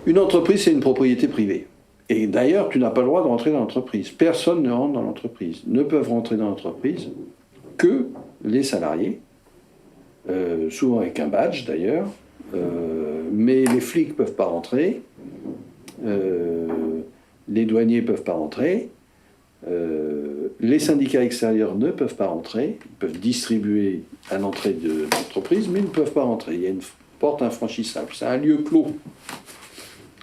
Une entreprise, c'est une propriété privée. Et d'ailleurs, tu n'as pas le droit de rentrer dans l'entreprise. Personne ne rentre dans l'entreprise. Ne peuvent rentrer dans l'entreprise que les salariés, souvent avec un badge d'ailleurs, mais les flics ne peuvent pas rentrer, les douaniers ne peuvent pas rentrer, les syndicats extérieurs ne peuvent pas rentrer, ils peuvent distribuer à l'entrée de l'entreprise, mais ils ne peuvent pas rentrer. Il y a une porte infranchissable. C'est un lieu clos,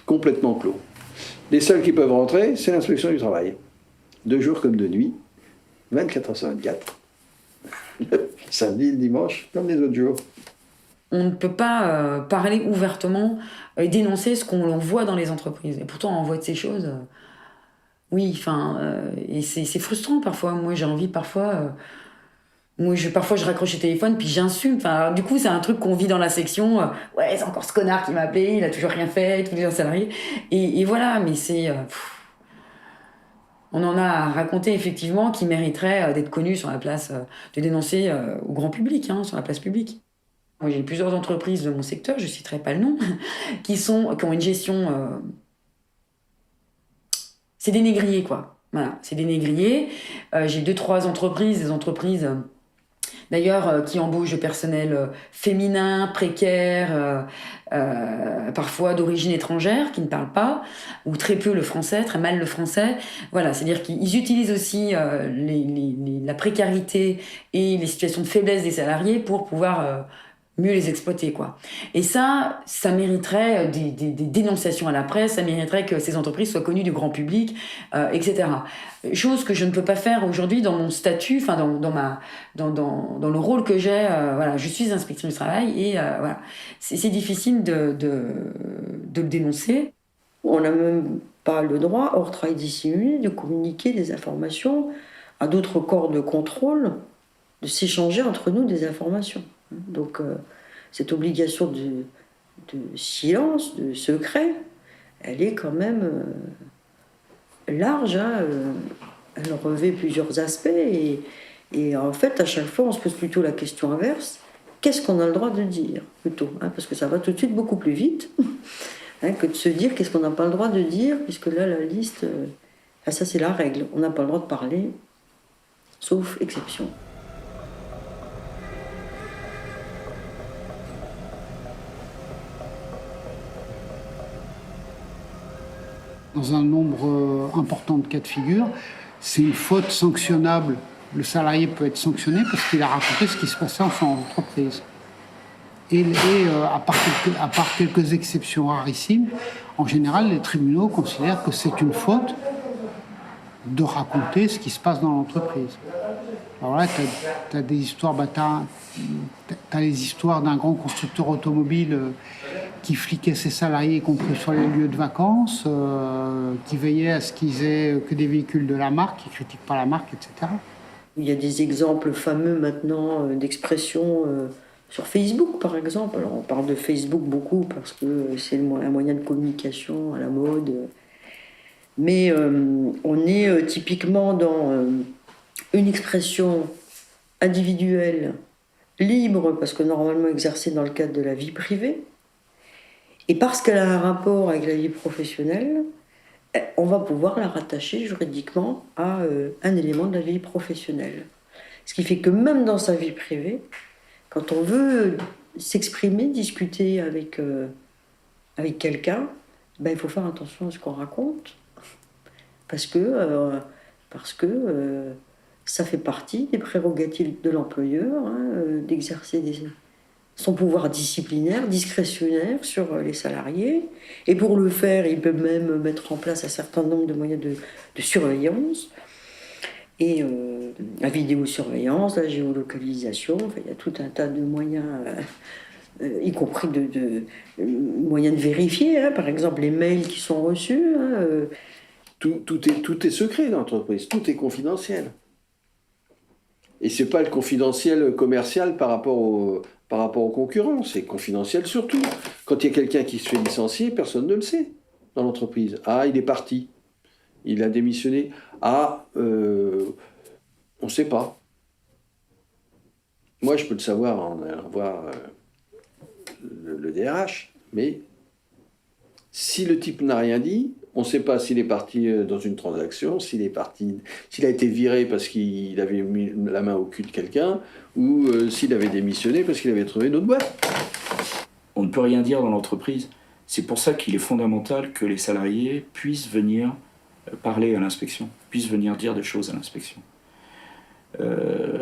complètement clos. Les seuls qui peuvent rentrer, c'est l'inspection du travail. De jour comme de nuit, 24 heures sur 24. Le samedi, le dimanche, comme les autres jours. On ne peut pas parler ouvertement et dénoncer ce qu'on voit dans les entreprises. Et pourtant, on voit de ces choses. Oui, enfin, et c'est frustrant parfois. Moi, j'ai envie parfois. Parfois, je raccroche le téléphone puis j'insulte. Enfin, du coup, c'est un truc qu'on vit dans la section. Ouais, c'est encore ce connard qui m'a appelé, il a toujours rien fait, tous les salariés. Et voilà, mais on en a à raconter effectivement qui mériterait d'être connu sur la place, de dénoncer au grand public, hein, sur la place publique. Moi, j'ai plusieurs entreprises de mon secteur, je citerai pas le nom, qui ont une gestion. C'est des négriers, quoi. Voilà, c'est des négriers. J'ai 2-3 entreprises, des entreprises. D'ailleurs, qui embauchent du personnel féminin, précaire, parfois d'origine étrangère, qui ne parle pas, ou très peu le français, très mal le français. Voilà, c'est-à-dire qu'ils utilisent aussi la précarité et les situations de faiblesse des salariés pour pouvoir mieux les exploiter, quoi. Et ça mériterait des dénonciations à la presse, ça mériterait que ces entreprises soient connues du grand public, etc. Chose que je ne peux pas faire aujourd'hui dans mon statut, enfin dans le rôle que j'ai. Voilà, je suis inspectrice du travail et voilà, c'est difficile de le dénoncer. On n'a même pas le droit, hors travail dissimulé, de communiquer des informations à d'autres corps de contrôle, de s'échanger entre nous des informations. Donc cette obligation de silence, de secret, elle est quand même large, hein, elle revêt plusieurs aspects et en fait à chaque fois on se pose plutôt la question inverse, qu'est-ce qu'on a le droit de dire plutôt, hein, parce que ça va tout de suite beaucoup plus vite hein, que de se dire qu'est-ce qu'on n'a pas le droit de dire, puisque là la liste, ça c'est la règle, on n'a pas le droit de parler, sauf exception. Dans un nombre important de cas de figure, c'est une faute sanctionnable. Le salarié peut être sanctionné parce qu'il a raconté ce qui se passait en son entreprise. Et à part quelques exceptions rarissimes, en général, les tribunaux considèrent que c'est une faute de raconter ce qui se passe dans l'entreprise. Alors là, tu as des histoires, t'as les histoires d'un grand constructeur automobile qui fliquait ses salariés, y compris sur les lieux de vacances, qui veillait à ce qu'ils aient que des véhicules de la marque, qui ne critiquent pas la marque, etc. Il y a des exemples fameux maintenant d'expressions sur Facebook, par exemple. Alors, on parle de Facebook beaucoup parce que c'est un moyen de communication à la mode. Mais on est typiquement dans une expression individuelle, libre, parce que normalement exercée dans le cadre de la vie privée. Et parce qu'elle a un rapport avec la vie professionnelle, on va pouvoir la rattacher juridiquement à un élément de la vie professionnelle. Ce qui fait que même dans sa vie privée, quand on veut s'exprimer, discuter avec quelqu'un, ben, il faut faire attention à ce qu'on raconte. Parce que ça fait partie des prérogatives de l'employeur, hein, d'exercer son pouvoir disciplinaire, discrétionnaire sur les salariés. Et pour le faire, il peut même mettre en place un certain nombre de moyens de surveillance. Et la vidéosurveillance, la géolocalisation, enfin, il y a tout un tas de moyens, y compris de moyens de vérifier, hein, par exemple les mails qui sont reçus. Hein, Tout est secret dans l'entreprise, tout est confidentiel. Et c'est pas le confidentiel commercial par rapport aux concurrents, c'est confidentiel surtout. Quand il y a quelqu'un qui se fait licencier, personne ne le sait dans l'entreprise. Ah, il est parti, il a démissionné. Ah, on ne sait pas. Moi, je peux le savoir en allant voir le DRH, mais Si le type n'a rien dit, on ne sait pas s'il est parti dans une transaction, s'il a été viré parce qu'il avait mis la main au cul de quelqu'un, ou s'il avait démissionné parce qu'il avait trouvé une autre boîte. On ne peut rien dire dans l'entreprise. C'est pour ça qu'il est fondamental que les salariés puissent venir parler à l'inspection, puissent venir dire des choses à l'inspection.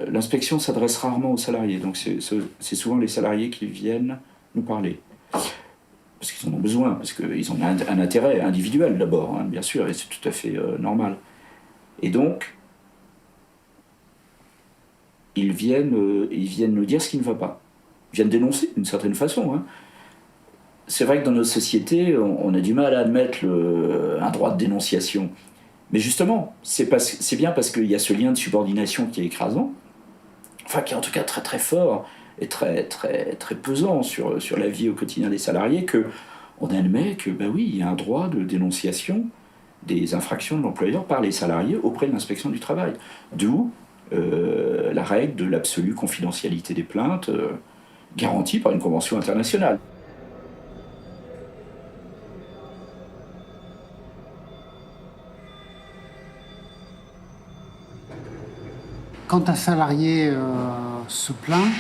L'inspection s'adresse rarement aux salariés, donc c'est souvent les salariés qui viennent nous parler. Parce qu'ils en ont besoin, parce qu'ils ont un intérêt individuel d'abord, hein, bien sûr, et c'est tout à fait normal. Et donc, ils viennent nous dire ce qui ne va pas. Ils viennent dénoncer d'une certaine façon. Hein. C'est vrai que dans notre société, on a du mal à admettre un droit de dénonciation. Mais justement, c'est bien parce qu'il y a ce lien de subordination qui est écrasant, enfin qui est en tout cas très très fort et très très très pesant sur la vie au quotidien des salariés, qu'on admet que ben oui, il y a un droit de dénonciation des infractions de l'employeur par les salariés auprès de l'inspection du travail. D'où la règle de l'absolue confidentialité des plaintes, garantie par une convention internationale. Quand un salarié se plaint,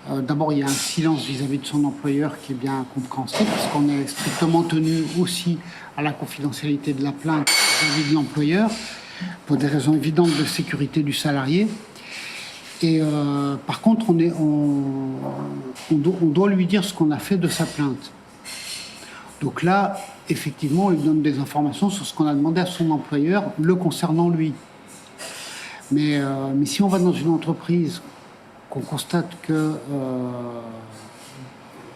d'abord il y a un silence vis-à-vis de son employeur qui est bien compréhensible, parce qu'on est strictement tenu aussi à la confidentialité de la plainte vis-à-vis de l'employeur, pour des raisons évidentes de sécurité du salarié. Et par contre, on doit lui dire ce qu'on a fait de sa plainte. Donc là, effectivement, il donne des informations sur ce qu'on a demandé à son employeur le concernant lui. Mais si on va dans une entreprise, qu'on constate que,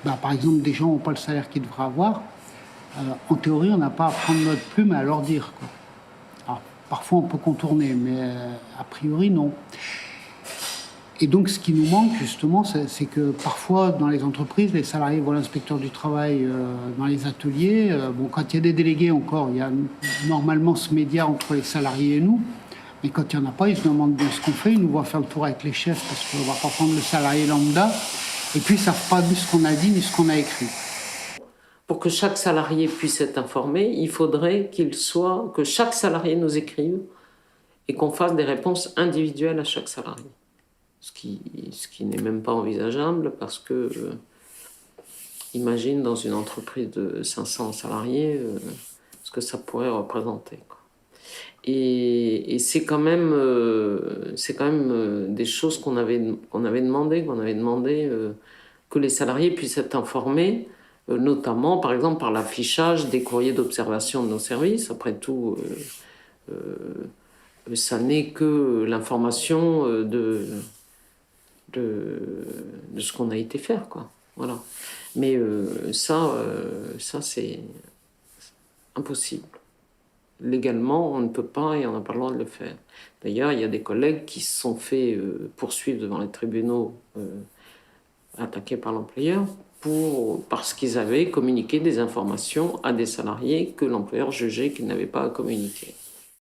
par exemple, des gens n'ont pas le salaire qu'ils devraient avoir, en théorie, on n'a pas à prendre notre plume et à leur dire, quoi. Alors, parfois, on peut contourner, mais a priori, non. Et donc, ce qui nous manque, justement, c'est que parfois, dans les entreprises, les salariés voient l'inspecteur du travail dans les ateliers. Quand il y a des délégués encore, il y a normalement ce média entre les salariés et nous. Mais quand il n'y en a pas, ils se demandent bien ce qu'on fait. Ils nous voient faire le tour avec les chefs parce qu'on ne va pas prendre le salarié lambda. Et puis, ils ne savent pas ni ce qu'on a dit, ni ce qu'on a écrit. Pour que chaque salarié puisse être informé, il faudrait que chaque salarié nous écrive et qu'on fasse des réponses individuelles à chaque salarié. Ce qui n'est même pas envisageable parce que, imagine dans une entreprise de 500 salariés, ce que ça pourrait représenter, quoi. Et c'est quand même des choses qu'on avait demandé que les salariés puissent être informés, notamment par exemple par l'affichage des courriers d'observation de nos services. Après tout, ça n'est que l'information de ce qu'on a été faire, quoi. Voilà. Mais ça c'est impossible. Légalement, on ne peut pas et on n'a pas le droit de le faire. D'ailleurs, il y a des collègues qui se sont fait poursuivre devant les tribunaux attaqués par l'employeur parce qu'ils avaient communiqué des informations à des salariés que l'employeur jugeait qu'ils n'avaient pas à communiquer.